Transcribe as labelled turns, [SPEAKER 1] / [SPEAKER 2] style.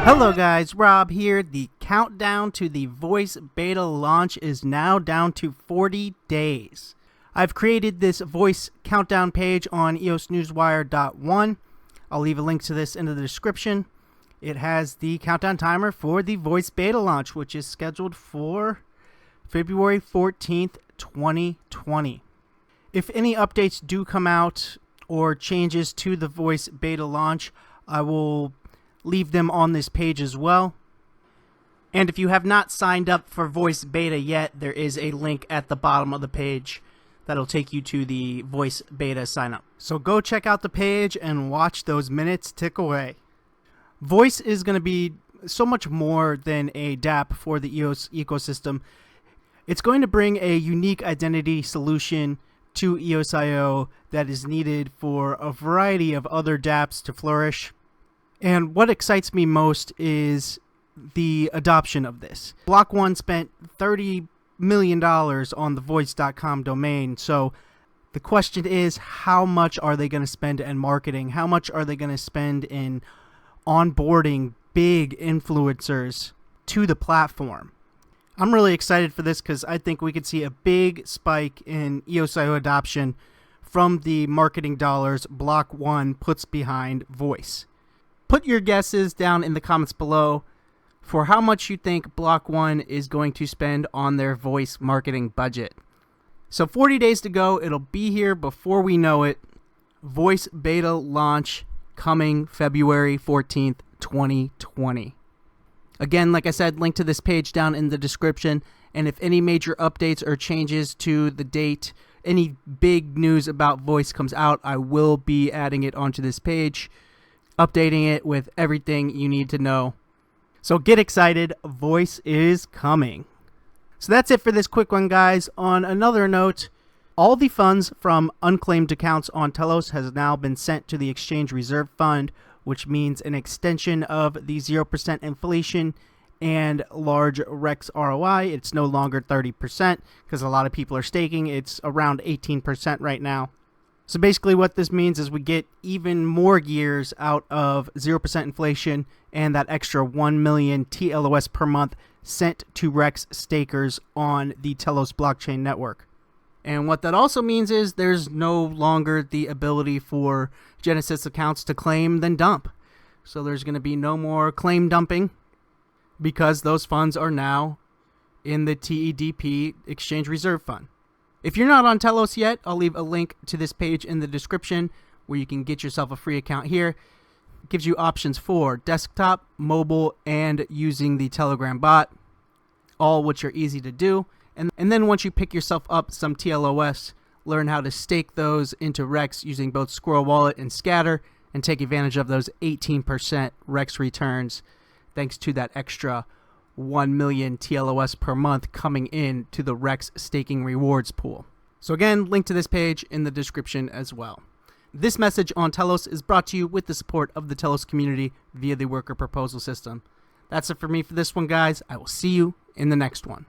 [SPEAKER 1] Hello guys, Rob here. The countdown to the voice beta launch is now down to 40 days. I've created this voice countdown page on eosnewswire.1. I'll leave a link to this in the description. It has the countdown timer for the voice beta launch, which is scheduled for February 14th, 2020. If any updates do come out or changes to the voice beta launch, I will leave them on this page as well. And if you have not signed up for voice beta yet, there is a link at the bottom of the page that'll take you to the voice beta sign up. So go check out the page and watch those minutes tick away. Voice is going to be so much more than a DApp for the EOS ecosystem. It's going to bring a unique identity solution to EOS.io that is needed for a variety of other dApps to flourish. And what excites me most is the adoption of this. Block One spent $30 million on the voice.com domain. So the question is, how much are they going to spend in marketing? How much are they going to spend in onboarding big influencers to the platform? I'm really excited for this because I think we could see a big spike in EOS.io adoption from the marketing dollars Block One puts behind voice. Put your guesses down in the comments below for how much you think Block One is going to spend on their voice marketing budget. So 40 days to go. It'll be here before we know it. Voice beta launch coming February 14th, 2020. Again, like I said, link to this page down in the description. And if any major updates or changes to the date, any big news about voice comes out, I will be adding it onto this page, updating it with everything you need to know. So get excited, voice is coming. So that's it for this quick one, guys. On another note, all the funds from unclaimed accounts on Telos has now been sent to the Exchange Reserve Fund, which means an extension of the 0% inflation and large Rex ROI. It's no longer 30% because a lot of people are staking. It's around 18% right now. So basically what this means is we get even more years out of 0% inflation and that extra 1 million TLOS per month sent to Rex stakers on the Telos blockchain network. And what that also means is there's no longer the ability for Genesis accounts to claim then dump. So there's going to be no more claim dumping because those funds are now in the TEDP Exchange Reserve Fund. If you're not on Telos yet, I'll leave a link to this page in the description where you can get yourself a free account here. It gives you options for desktop, mobile, and using the Telegram bot, all which are easy to do. And then once you pick yourself up some TLOS, learn how to stake those into Rex using both Squirrel Wallet and Scatter and take advantage of those 18% Rex returns thanks to that extra 1 million TLOS per month coming in to the Rex staking rewards pool. So again, link to this page in the description as well. This message on Telos is brought to you with the support of the Telos community via the worker proposal system. That's it for me for this one, guys. I will see you in the next one.